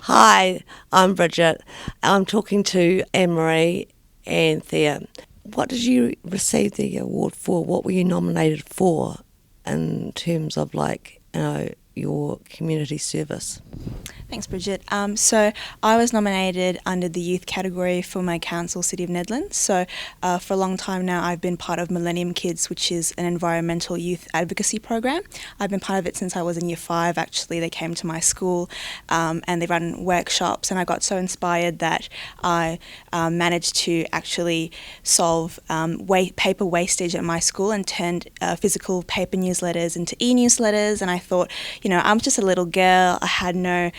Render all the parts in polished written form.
Hi, I'm Bridget. I'm talking to Anne-Marie and Thea. What did you receive the award for? What were you nominated for in terms of your community service? Thanks, Bridget. So I was nominated under the youth category for my council, City of Nedlands. So for a long time now, I've been part of Millennium Kids, which is an environmental youth advocacy program. I've been part of it since I was in Year 5, actually. They came to my school and they run workshops, and I got so inspired that I managed to actually solve paper wastage at my school and turned physical paper newsletters into e-newsletters. And I thought, I'm just a little girl. I had no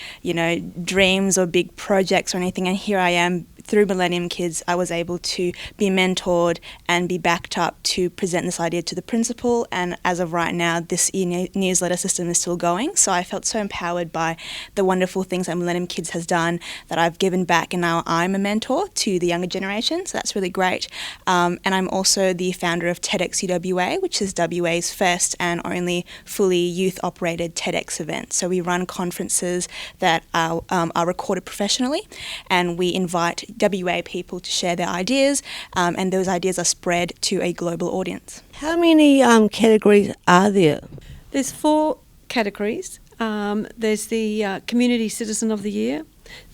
dreams or big projects or anything, and here I am. Through Millennium Kids, I was able to be mentored and be backed up to present this idea to the principal, and as of right now, this e-newsletter system is still going. So I felt so empowered by the wonderful things that Millennium Kids has done that I've given back, and now I'm a mentor to the younger generation, so that's really great. And I'm also the founder of TEDx UWA, which is WA's first and only fully youth-operated TEDx event. So we run conferences that are recorded professionally, and we invite WA people to share their ideas, and those ideas are spread to a global audience. How many categories are there? There's 4 categories. There's the Community Citizen of the Year,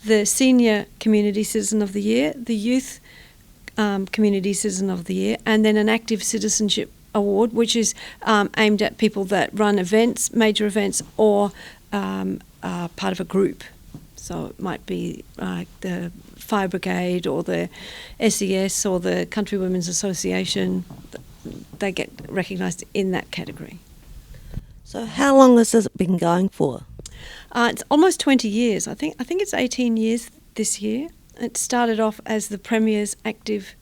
the Senior Community Citizen of the Year, the Youth Community Citizen of the Year, and then an Active Citizenship Award, which is aimed at people that run events, major events, or are part of a group. So it might be the Fire Brigade or the SES or the Country Women's Association. They get recognised in that category. So how long has this been going for? It's almost 20 years. I think it's 18 years this year. It started off as the Premier's Active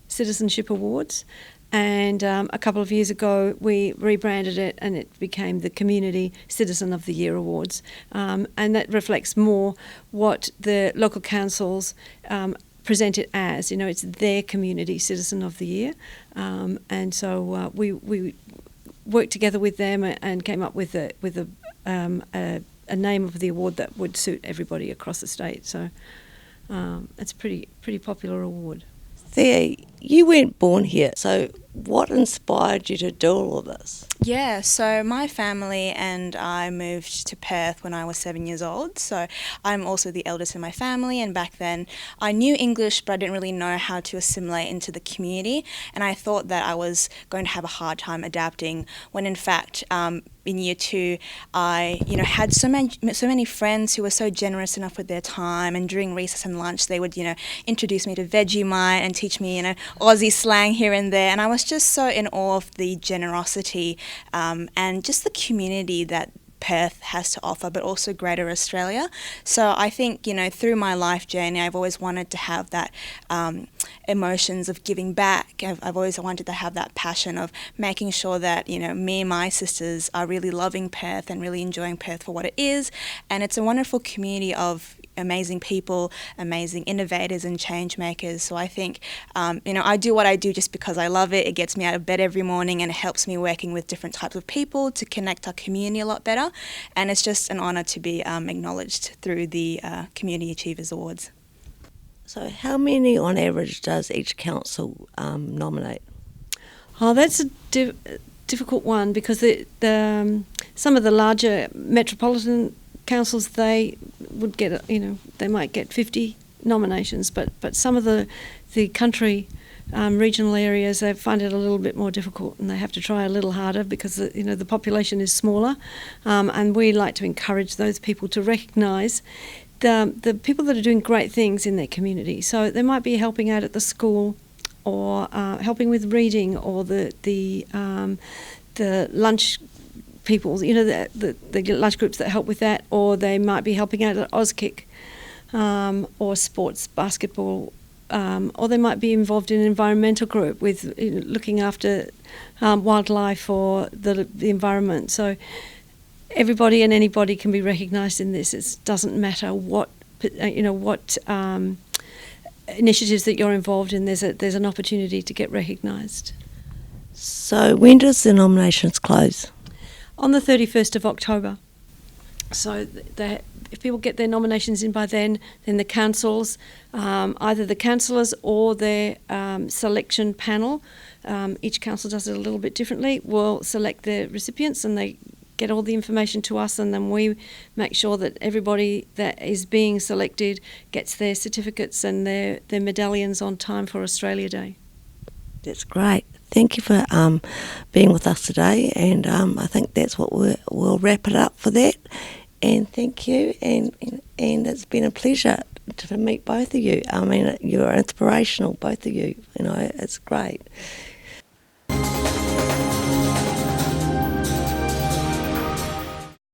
Citizenship Awards, and a couple of years ago we rebranded it and it became the Community Citizen of the Year Awards, and that reflects more what the local councils present it as. It's their Community Citizen of the Year, and so we worked together with them and came up with a name of the award that would suit everybody across the state. So it's a pretty popular award. Thea, you weren't born here, so what inspired you to do all of this? Yeah, so my family and I moved to Perth when I was 7 years old. So I'm also the eldest in my family, and back then I knew English, but I didn't really know how to assimilate into the community. And I thought that I was going to have a hard time adapting, when in fact in Year 2, I had so many friends who were so generous enough with their time, and during recess and lunch they would introduce me to Vegemite and teach me Aussie slang here and there, and I was just so in awe of the generosity and just the community that Perth has to offer, but also Greater Australia. So I think, through my life journey, I've always wanted to have that emotions of giving back. I've always wanted to have that passion of making sure that, me and my sisters are really loving Perth and really enjoying Perth for what it is. And it's a wonderful community of amazing people, amazing innovators and change makers. So I think, I do what I do just because I love it. It gets me out of bed every morning and it helps me working with different types of people to connect our community a lot better. And it's just an honour to be acknowledged through the Community Achievers Awards. So how many on average does each council nominate? Oh, that's a difficult one, because some of the larger metropolitan councils, they would get, they might get 50 nominations, but some of the country regional areas, they find it a little bit more difficult, and they have to try a little harder because the population is smaller, and we like to encourage those people to recognise the people that are doing great things in their community. So they might be helping out at the school, or helping with reading, or the lunch people, the lunch groups that help with that, or they might be helping out at Auskick, or sports, basketball, or they might be involved in an environmental group with looking after wildlife or the environment. So everybody and anybody can be recognised in this. It doesn't matter what initiatives that you're involved in. There's an opportunity to get recognised. So when does the nominations close? On the 31st of October. So if people get their nominations in by then the councils, either the councillors or their selection panel, each council does it a little bit differently, will select the recipients, and they get all the information to us, and then we make sure that everybody that is being selected gets their certificates and their medallions on time for Australia Day. That's great. Thank you for being with us today, and I think that's what we'll wrap it up for that. And thank you, and it's been a pleasure to meet both of you. I mean, you're inspirational, both of you. You know, it's great.